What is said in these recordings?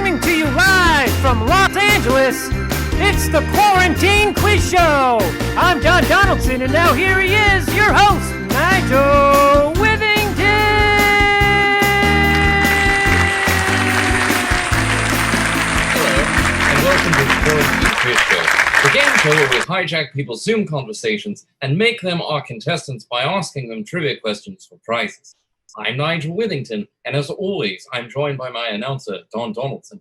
Coming to you live from Los Angeles, it's the Quarantine Quiz Show. I'm Don Donaldson, and now here he is, your host, Nigel Withington. Hello, and welcome to the Quarantine Quiz Show, the game show where we hijack people's Zoom conversations and make them our contestants by asking them trivia questions for prizes. I'm Nigel Withington, and as always, I'm joined by my announcer, Don Donaldson.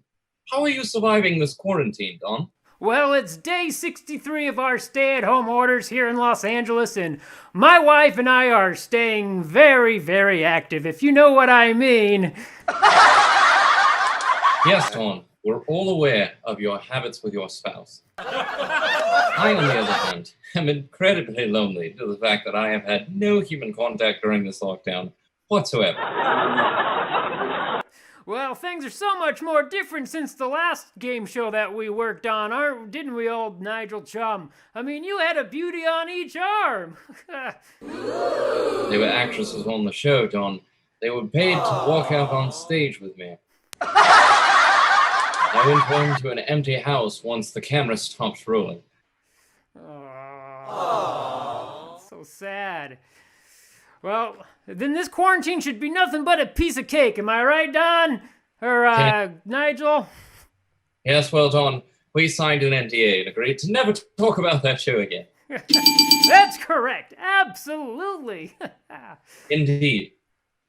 How are you surviving this quarantine, Don? Well, it's day 63 of our stay-at-home orders here in Los Angeles, and my wife and I are staying very, very active, if you know what I mean. Yes, Don, we're all aware of your habits with your spouse. I, on the other hand, am incredibly lonely due to the fact that I have had no human contact during this lockdown whatsoever. Well, things are so much more different since the last game show that we worked on, didn't we, old Nigel Chum? I mean, you had a beauty on each arm. They were actresses on the show, Don. They were paid to walk out on stage with me. I went home to an empty house once the camera stopped rolling. Oh, so sad. Well, then this quarantine should be nothing but a piece of cake. Am I right, Don? Or, Nigel? Yes, well, Don, we signed an NDA and agreed to never talk about that show again. That's correct. Absolutely. Indeed.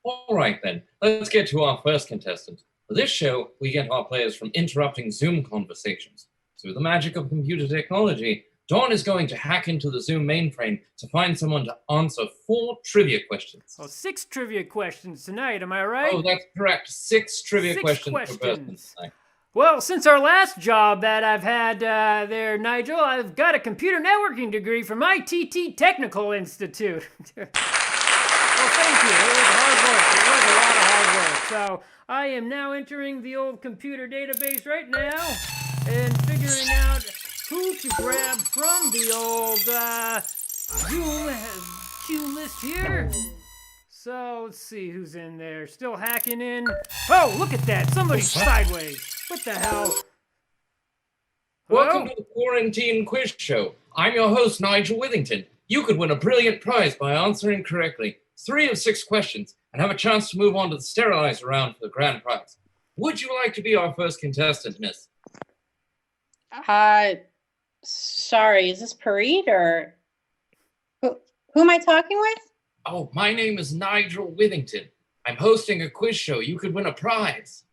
All right, then. Let's get to our first contestant. For this show, we get our players from interrupting Zoom conversations. Through the magic of computer technology, Dawn is going to hack into the Zoom mainframe to find someone to answer 4 trivia questions. Oh, 6 trivia questions tonight, am I right? Oh, that's correct. 6 trivia questions per person tonight. Well, since our last job that I've had there, Nigel, I've got a computer networking degree from ITT Technical Institute. Well, thank you. It was hard work. It was a lot of hard work. So I am now entering the old computer database right now and figuring out who to grab from the old Zoom queue list here. So let's see who's in there. Still hacking in. Oh, look at that. Somebody's sideways. What the hell? Welcome to the Quarantine Quiz Show. I'm your host, Nigel Withington. You could win a brilliant prize by answering correctly 3 of 6 questions and have a chance to move on to the sterilizer round for the grand prize. Would you like to be our first contestant, miss? Sorry, is this Pareed or who am I talking with? Oh, my name is Nigel Withington. I'm hosting a quiz show. You could win a prize.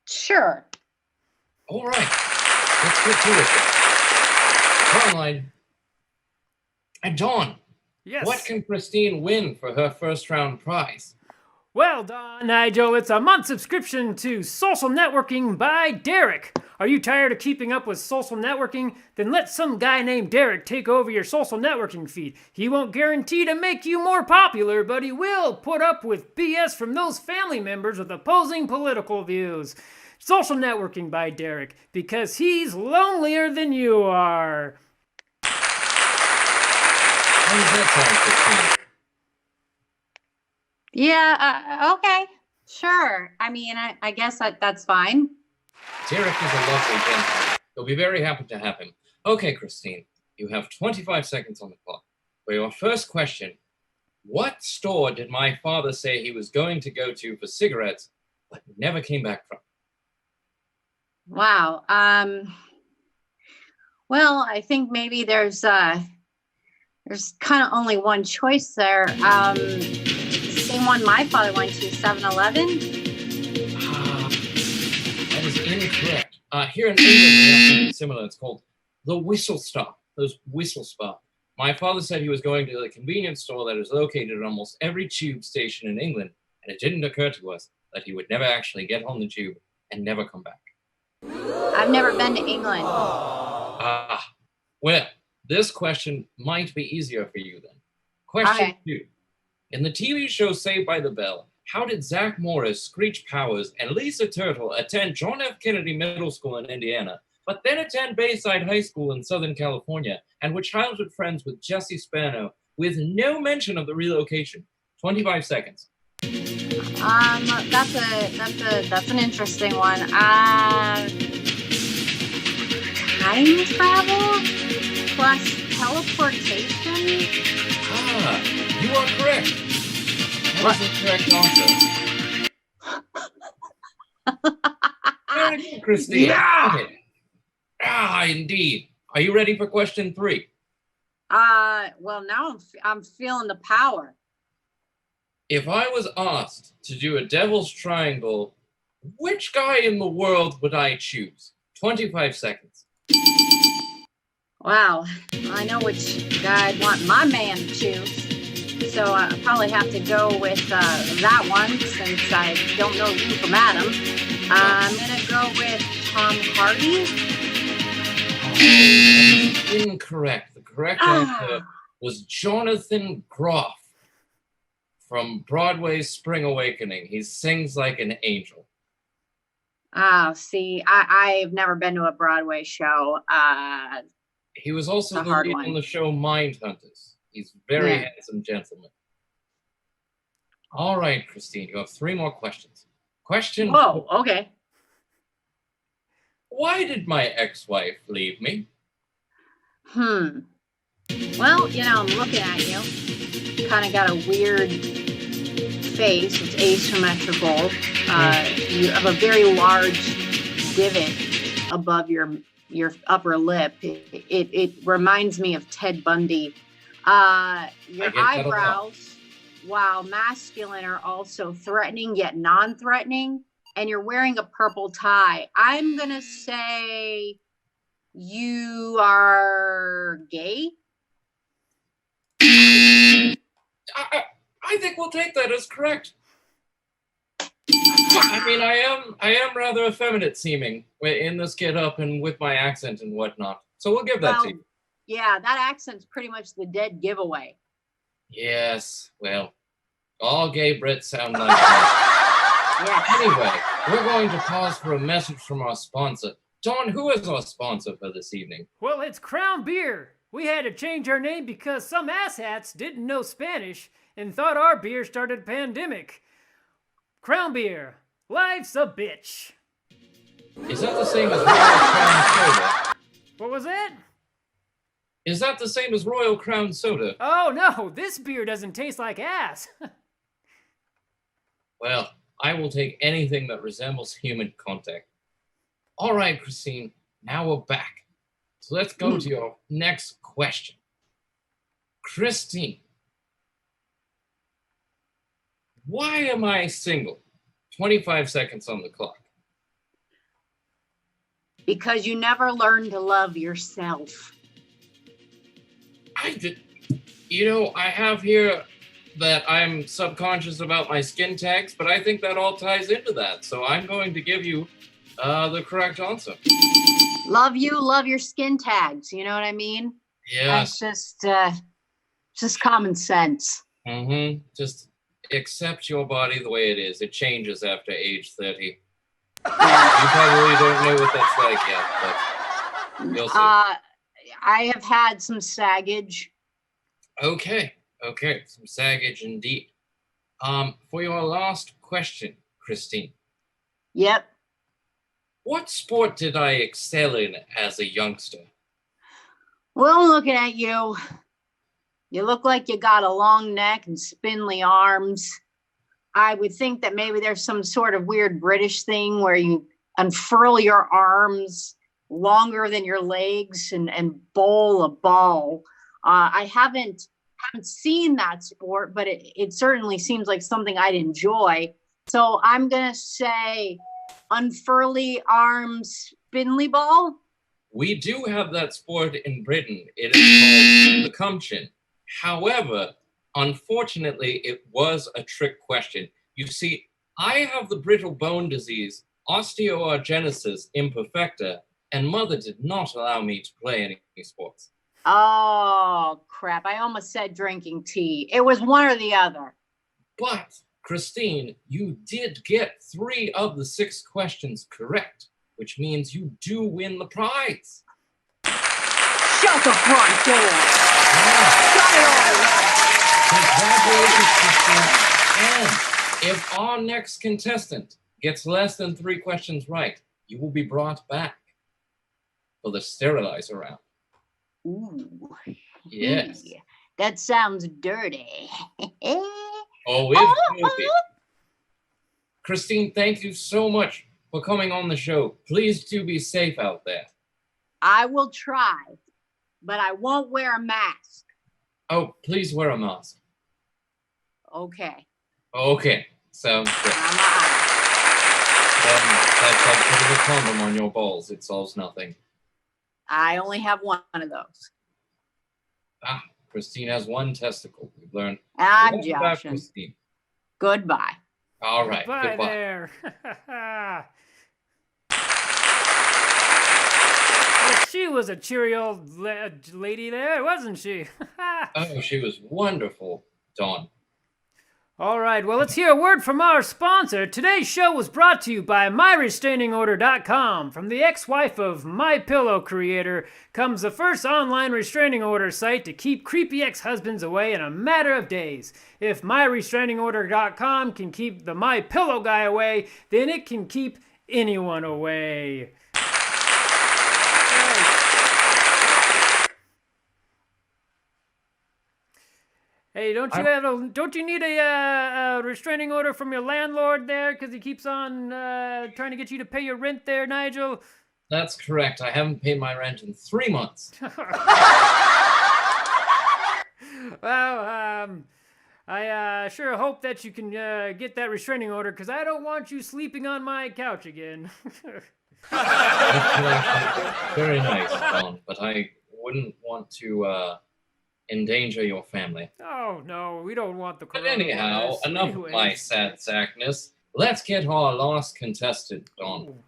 Sure. All right. Let's get to it. Caroline. And Dawn. Yes. What can Christine win for her first round prize? Well, Don, Nigel, it's a month subscription to Social Networking by Derek. Are you tired of keeping up with social networking? Then let some guy named Derek take over your social networking feed. He won't guarantee to make you more popular, but he will put up with BS from those family members with opposing political views. Social Networking by Derek, because he's lonelier than you are. How does that sound, Christine? Yeah, okay. Sure. I mean, I guess that's fine. Derek is a lovely gentleman. You'll be very happy to have him. Okay, Christine, you have 25 seconds on the clock. For your first question, what store did my father say he was going to go to for cigarettes, but never came back from? Wow. Well, I think maybe there's kind of only one choice there. Same one my father went to, 7-Eleven. That is incorrect. Here in England, we have something similar. It's called the Whistle Stop. Those Whistle Stop. My father said he was going to the convenience store that is located at almost every tube station in England, and it didn't occur to us that he would never actually get on the tube and never come back. I've never been to England. Well, this question might be easier for you then. Question 2. In the TV show Saved by the Bell, how did Zach Morris, Screech Powers, and Lisa Turtle attend John F. Kennedy Middle School in Indiana, but then attend Bayside High School in Southern California, and were childhood friends with Jesse Spano, with no mention of the relocation? 25 seconds. That's an interesting one. Time travel plus teleportation. You are correct. That is the correct answer. Very good, Christine. Yeah. Indeed. Are you ready for question 3? Well, now I'm feeling the power. If I was asked to do a devil's triangle, which guy in the world would I choose? 25 seconds. Wow, I know which guy I'd want my man to choose. So I probably have to go with that one since I don't know you from Adam. I'm gonna go with Tom Hardy. Incorrect. The correct answer was Jonathan Groff from Broadway's Spring Awakening. He sings like an angel. See, I've never been to a Broadway show. He was also the hard lead one. on the show Mindhunters. He's a very handsome gentleman. All right, Christine, you have 3 more questions. Question 4. Okay. Why did my ex-wife leave me? Well, I'm looking at you. Kind of got a weird face. It's asymmetrical. You have a very large divot above your upper lip. It reminds me of Ted Bundy. Your eyebrows, while masculine, are also threatening yet non-threatening. And you're wearing a purple tie. I'm gonna say you are gay. I think we'll take that as correct. I mean, I am rather effeminate seeming in this get up and with my accent and whatnot. So we'll give that to you. Yeah, that accent's pretty much the dead giveaway. Yes, well, all gay Brits sound like that. Yes. Anyway, we're going to pause for a message from our sponsor. Don, who is our sponsor for this evening? Well, it's Crown Beer. We had to change our name because some asshats didn't know Spanish and thought our beer started a pandemic. Crown Beer, life's a bitch. Is that the same as Royal Crown Soda? What was that? Is that the same as Royal Crown Soda? Oh no, this beer doesn't taste like ass. Well, I will take anything that resembles human contact. All right, Christine, now we're back. So let's go to your next question. Christine, why am I single? 25 seconds on the clock. Because you never learned to love yourself. I did. I have here that I'm subconscious about my skin tags, but I think that all ties into that. So I'm going to give you the correct answer. Love you, love your skin tags. You know what I mean? Yeah. That's just common sense. Just accept your body the way it is. It changes after age 30. Yeah. You probably don't know what that's like yet, but you'll see. I have had some saggage. Okay, some saggage indeed. For your last question, Christine. Yep. What sport did I excel in as a youngster? Well, looking at you, you look like you got a long neck and spindly arms. I would think that maybe there's some sort of weird British thing where you unfurl your arms longer than your legs and bowl a ball. I haven't seen that sport, but it certainly seems like something I'd enjoy. So I'm gonna say unfurly arms spindly ball. We do have that sport in Britain. It is called the cumchin. However, unfortunately, it was a trick question. You see, I have the brittle bone disease, osteogenesis imperfecta, and mother did not allow me to play any sports. Oh, crap. I almost said drinking tea. It was one or the other. But, Christine, you did get 3 of the 6 questions correct, which means you do win the prize. Shut the front door. Yeah. Shut it all. Congratulations, Christine. And If our next contestant gets less than 3 questions right, you will be brought back for the sterilizer round. Ooh. Yes. That sounds dirty. Oh, it's filthy. Christine, thank you so much for coming on the show. Please do be safe out there. I will try, but I won't wear a mask. Oh, please wear a mask. Okay. Okay, sounds good. I'm out. That's like putting a condom on your balls. It solves nothing. I only have one of those. Ah, Christine has 1 testicle. We've learned I'm a lot about joshing. Christine. Goodbye. All right, Goodbye goodbye. there. Well, she was a cheery old lady there, wasn't she? Oh, she was wonderful, Dawn. All right, well, let's hear a word from our sponsor. Today's show was brought to you by MyRestrainingOrder.com. From the ex-wife of MyPillow creator comes the first online restraining order site to keep creepy ex-husbands away in a matter of days. If MyRestrainingOrder.com can keep the MyPillow guy away, then it can keep anyone away. Hey, don't you need a restraining order from your landlord there because he keeps on trying to get you to pay your rent there, Nigel? That's correct. I haven't paid my rent in 3 months. Well, I sure hope that you can get that restraining order because I don't want you sleeping on my couch again. Very nice, Dawn, but I wouldn't want to endanger your family. Oh, no, we don't want the But coronavirus. anyhow, enough of my sad sackness. Let's get our last contestant, Dawn. Ooh.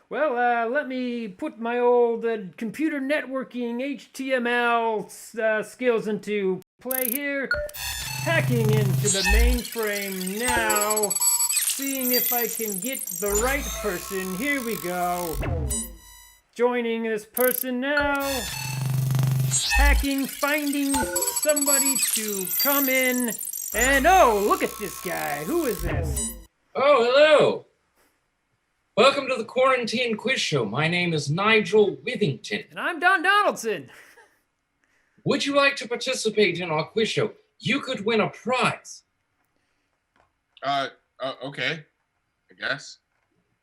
Well, let me put my old computer networking HTML skills into play here. Hacking into the mainframe now. Seeing if I can get the right person. Here we go. Joining this person now. Hacking, finding somebody to come in. And oh, look at this guy. Who is this? Oh, hello. Welcome to the Quarantine Quiz Show. My name is Nigel Withington. And I'm Don Donaldson. Would you like to participate in our quiz show? You could win a prize. Okay, I guess.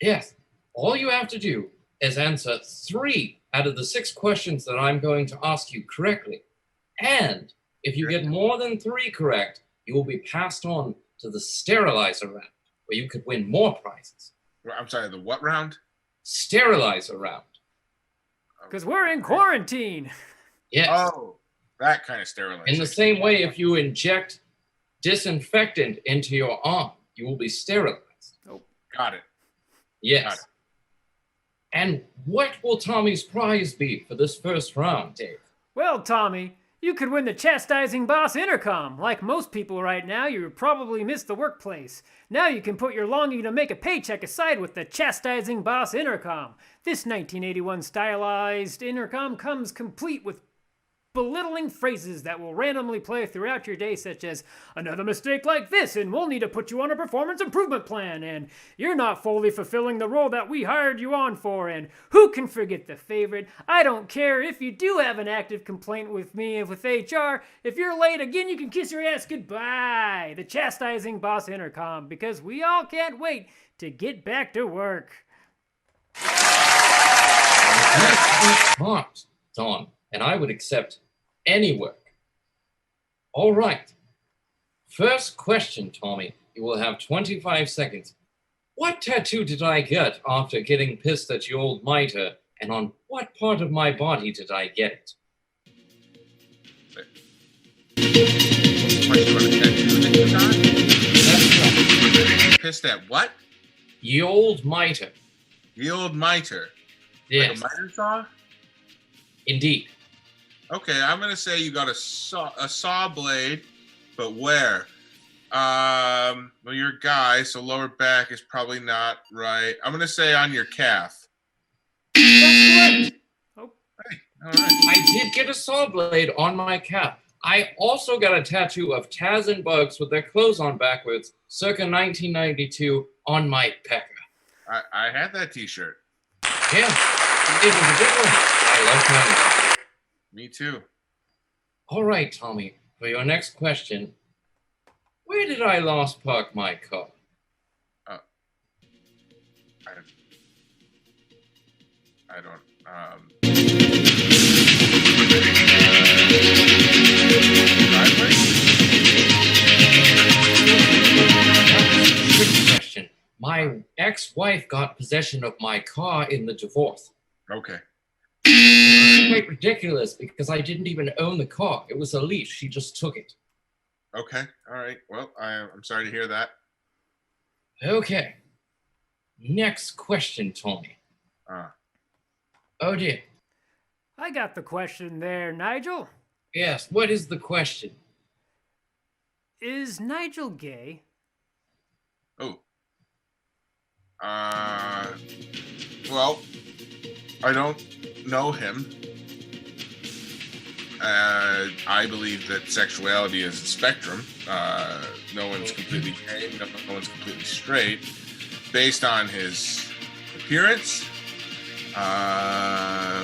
Yes. All you have to do is answer 3 out of the 6 questions that I'm going to ask you correctly. And if you get more than 3 correct, you will be passed on to the sterilizer round, where you could win more prizes. I'm sorry, the what round? Sterilizer round. Because we're in quarantine. Yes. Oh, that kind of sterilization. In the same way, if you inject disinfectant into your arm, you will be sterilized. Oh. Got it. Yes. Got it. And what will Tommy's prize be for this first round, Dave? Well, Tommy, you could win the Chastising Boss Intercom. Like most people right now, you probably miss the workplace. Now you can put your longing to make a paycheck aside with the Chastising Boss Intercom. This 1981 stylized intercom comes complete with belittling phrases that will randomly play throughout your day, such as, another mistake like this and we'll need to put you on a performance improvement plan, and you're not fully fulfilling the role that we hired you on for, and who can forget the favorite, I don't care if you do have an active complaint with me and with HR, if you're late again you can kiss your ass goodbye. The Chastising Boss Intercom, because we all can't wait to get back to work. Let's be smart, Dawn, and I would accept any work. All right. First question, Tommy. You will have 25 seconds. What tattoo did I get after getting pissed at your old mitre, and on what part of my body did I get it? What, you want a tattoo that you got? That's right. Pissed at what? Ye old mitre. The old mitre. Yes, Like a miter saw? indeed. Okay, I'm gonna say you got a saw blade, but where? Well, you're a guy, so lower back is probably not right. I'm gonna say on your calf. That's correct. Oh. Hey, all right. I did get a saw blade on my calf. I also got a tattoo of Taz and Bugs with their clothes on backwards, circa 1992, on my pecker. I had that T-shirt. Yeah, it was a good one. I love Tommy. Me too. All right, Tommy, for your next question, where did I last park my car? I don't. Driveway? Tricky question. My ex-wife got possession of my car in the divorce. Okay. It's quite ridiculous because I didn't even own the car. It was a lease. She just took it. Okay. All right. Well, I'm sorry to hear that. Okay. Next question, Tommy. Oh dear. I got the question there, Nigel. Yes, what is the question? Is Nigel gay? Oh. Well, I don't know him. I believe that sexuality is a spectrum. No one's completely gay, no one's completely straight. Based on his appearance,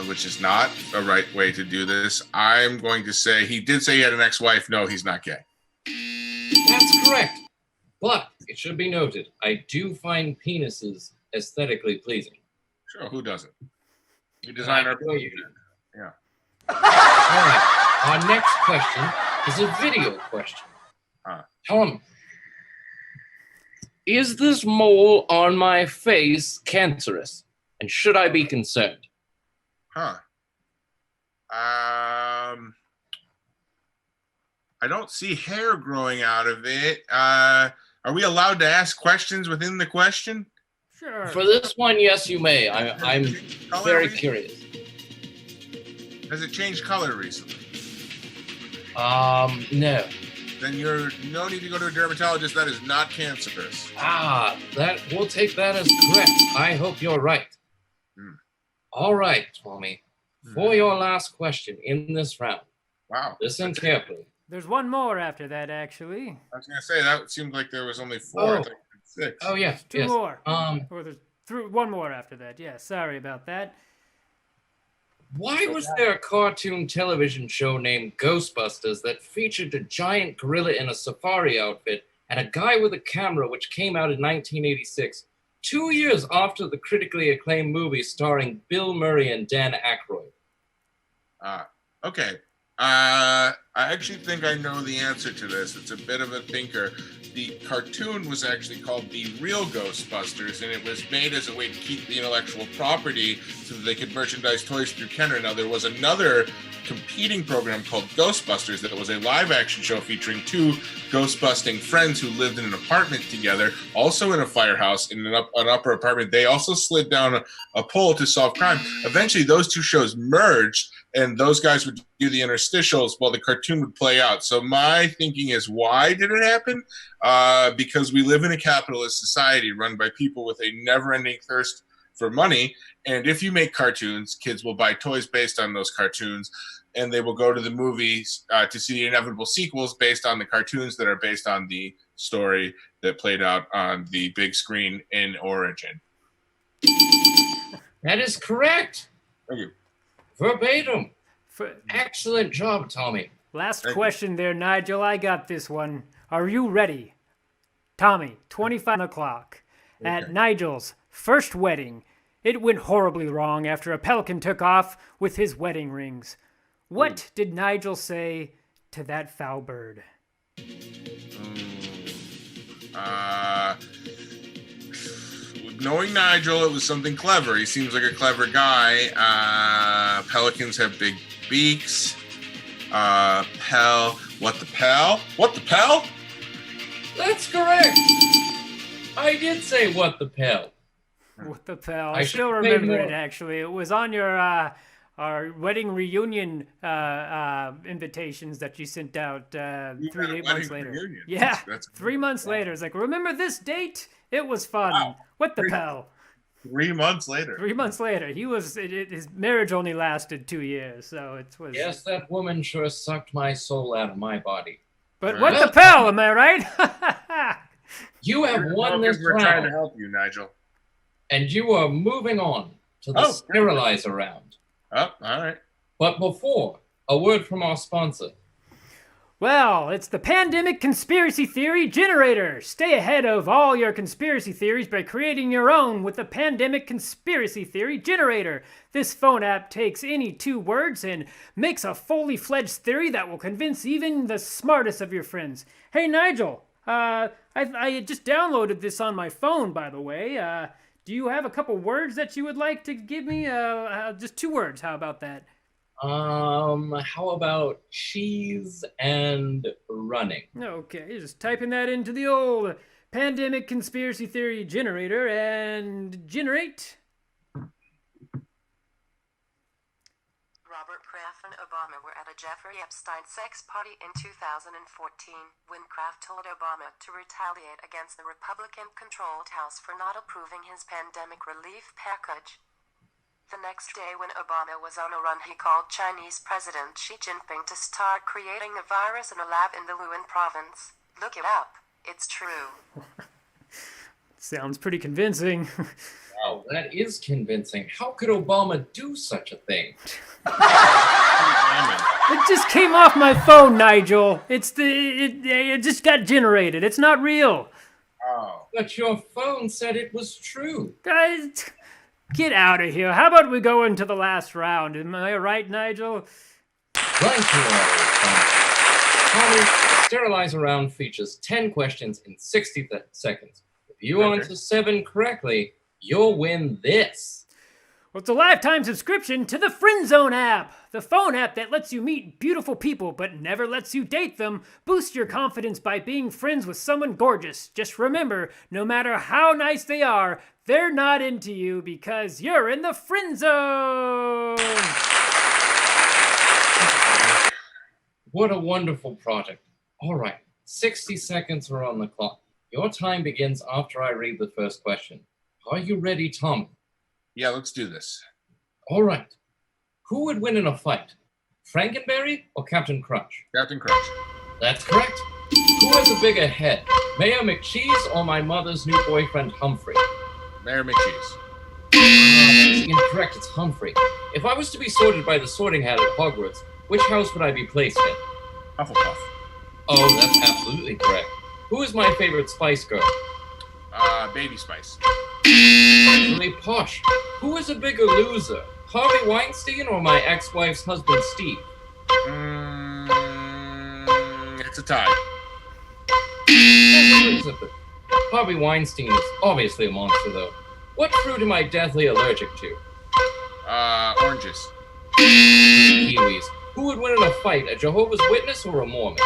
which is not a right way to do this, I'm going to say he did say he had an ex-wife. No, he's not gay. That's correct. But it should be noted, I do find penises aesthetically pleasing. Sure, who doesn't? You design our you. Yeah. All right. Our next question is a video question. Tom, is this mole on my face cancerous? And should I be concerned? I don't see hair growing out of it. Are we allowed to ask questions within the question? Sure. For this one, yes, you may. I'm very curious. Has it changed color recently? No. Then you're no need to go to a dermatologist. That is not cancerous. We'll take that as correct. I hope you're right. All right, Tommy. For your last question in this round. Wow. Listen carefully. There's one more after that, actually. I was gonna say that seemed like there was only 4. Oh. I thought you said 6. Oh yeah. Two more. Or there's one more after that. Yeah, sorry about that. Why was there a cartoon television show named Ghostbusters that featured a giant gorilla in a safari outfit and a guy with a camera, which came out in 1986, 2 years after the critically acclaimed movie starring Bill Murray and Dan Aykroyd? Okay. I actually think I know the answer to this. It's a bit of a thinker. The cartoon was actually called The Real Ghostbusters, and it was made as a way to keep the intellectual property so that they could merchandise toys through Kenner. Now, there was another competing program called Ghostbusters that was a live-action show featuring 2 ghost-busting friends who lived in an apartment together, also in a firehouse in an upper apartment. They also slid down a pole to solve crime. Eventually, those 2 shows merged, and those guys would do the interstitials while the cartoon would play out. So my thinking is, why did it happen? Because we live in a capitalist society run by people with a never-ending thirst for money. And if you make cartoons, kids will buy toys based on those cartoons, and they will go to the movies to see the inevitable sequels based on the cartoons that are based on the story that played out on the big screen in origin. That is correct. Thank you. Verbatim. Excellent job, Tommy. Last question there, Nigel. I got this one. Are you ready? Tommy, 25 o'clock. Okay. At Nigel's first wedding, it went horribly wrong after a pelican took off with his wedding rings. What did Nigel say to that foul bird? Knowing Nigel, it was something clever. He seems like a clever guy. Pelicans have big beaks. What the pal? What the pal? That's correct. I did say what the pal. What the pal? I still remember it, actually. It was on your our wedding reunion invitations that you sent out 3 months later. Reunion. Yeah, that's 3 months later. It's like, remember this date? It was fun. Wow. What the pal? 3 months later. 3 months later, his marriage only lasted 2 years, so it was. Yes, that woman sure sucked my soul out of my body. But what the hell, am I right? You have won this We're trying to round, help you, Nigel. and you are moving on to the sterilizer round. Oh, all right. But before, a word from our sponsor. Well, it's the Pandemic Conspiracy Theory Generator. Stay ahead of all your conspiracy theories by creating your own with the Pandemic Conspiracy Theory Generator. This phone app takes any 2 words and makes a fully fledged theory that will convince even the smartest of your friends. Hey, Nigel, I just downloaded this on my phone, by the way. Do you have a couple words that you would like to give me? Just 2 words. How about that? How about cheese and running? Okay, just typing that into the old Pandemic Conspiracy Theory Generator and generate. Robert Kraft and Obama were at a Jeffrey Epstein sex party in 2014 when Kraft told Obama to retaliate against the Republican-controlled House for not approving his pandemic relief package. The next day when Obama was on a run, he called Chinese President Xi Jinping to start creating a virus in a lab in the Luan province. Look it up. It's true. Sounds pretty convincing. Wow, that is convincing. How could Obama do such a thing? It just came off my phone, Nigel. It just got generated. It's not real. Oh. But your phone said it was true. Guys, get out of here. How about we go into the last round? Am I right, Nigel? Right here. Tommy, the sterilizer round features 10 questions in 60 seconds. If you answer 7 correctly, you'll win this. Well, it's a lifetime subscription to the Friend Zone app, the phone app that lets you meet beautiful people but never lets you date them. Boost your confidence by being friends with someone gorgeous. Just remember, no matter how nice they are, they're not into you because you're in the friend zone. What a wonderful project. All right, 60 seconds are on the clock. Your time begins after I read the first question. Are you ready, Tom? Yeah, let's do this. All right. Who would win in a fight? Frankenberry or Captain Crunch? Captain Crunch. That's correct. Who has a bigger head? Mayor McCheese or my mother's new boyfriend, Humphrey? Mayor McCheese. That's incorrect. It's Humphrey. If I was to be sorted by the sorting hat at Hogwarts, which house would I be placed in? Hufflepuff. Oh, that's absolutely correct. Who is my favorite Spice Girl? Baby Spice. Actually, Posh. Who is a bigger loser? Harvey Weinstein or my ex-wife's husband, Steve? It's a tie. Harvey Weinstein is obviously a monster, though. What fruit am I deathly allergic to? Oranges. Kiwis. Who would win in a fight, a Jehovah's Witness or a Mormon?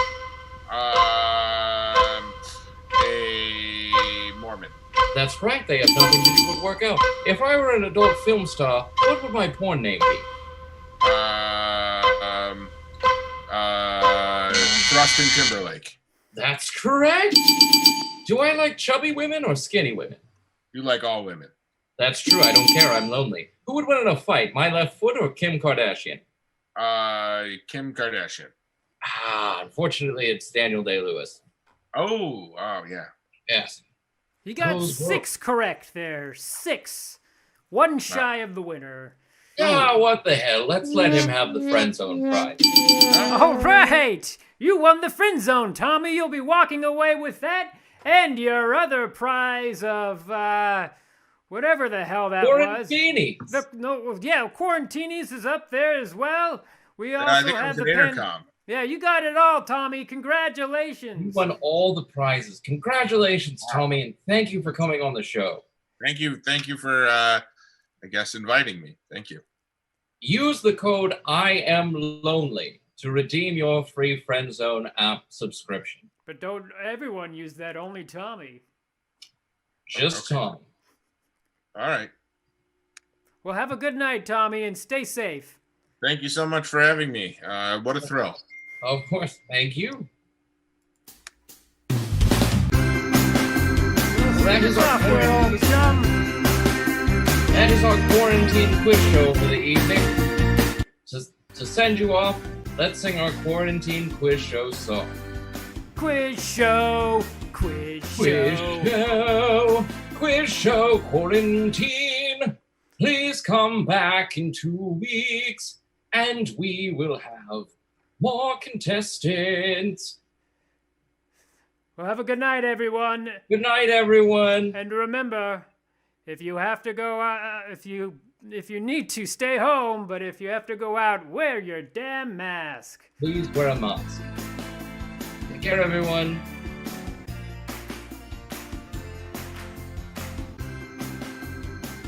A Mormon. That's right, they have nothing to do with work out. If I were an adult film star, what would my porn name be? Thrustin Timberlake. That's correct! Do I like chubby women or skinny women? You like all women. That's true, I don't care, I'm lonely. Who would win in a fight, my left foot or Kim Kardashian? Kim Kardashian. Unfortunately, it's Daniel Day-Lewis. Oh, yeah. Yes. He got 6 correct there. 6. One shy of the winner. What the hell? Let's let him have the friend zone prize. All right. You won the friend zone, Tommy. You'll be walking away with that and your other prize of, whatever the hell that was. Quarantinis. Quarantinis is up there as well. We also I think it have was the an intercom. Yeah, you got it all, Tommy. Congratulations. You won all the prizes. Congratulations, Tommy, and thank you for coming on the show. Thank you for, inviting me. Thank you. Use the code IAMLONELY to redeem your free Friend Zone app subscription. But don't everyone use that, only Tommy. Just Okay. Tom. All right. Well, have a good night, Tommy, and stay safe. Thank you so much for having me. What a thrill. Of course. Thank you. That is off, all the that is our quarantine quiz show for the evening. To send you off, let's sing our quarantine quiz show song. Quiz show, quiz show. Quiz show quarantine. Please come back in 2 weeks and we will have more contestants. Well, have a good night, everyone. Good night, everyone. And remember, if you have to go out, if you need to, stay home. But if you have to go out, wear your damn mask. Please wear a mask. Take care, everyone.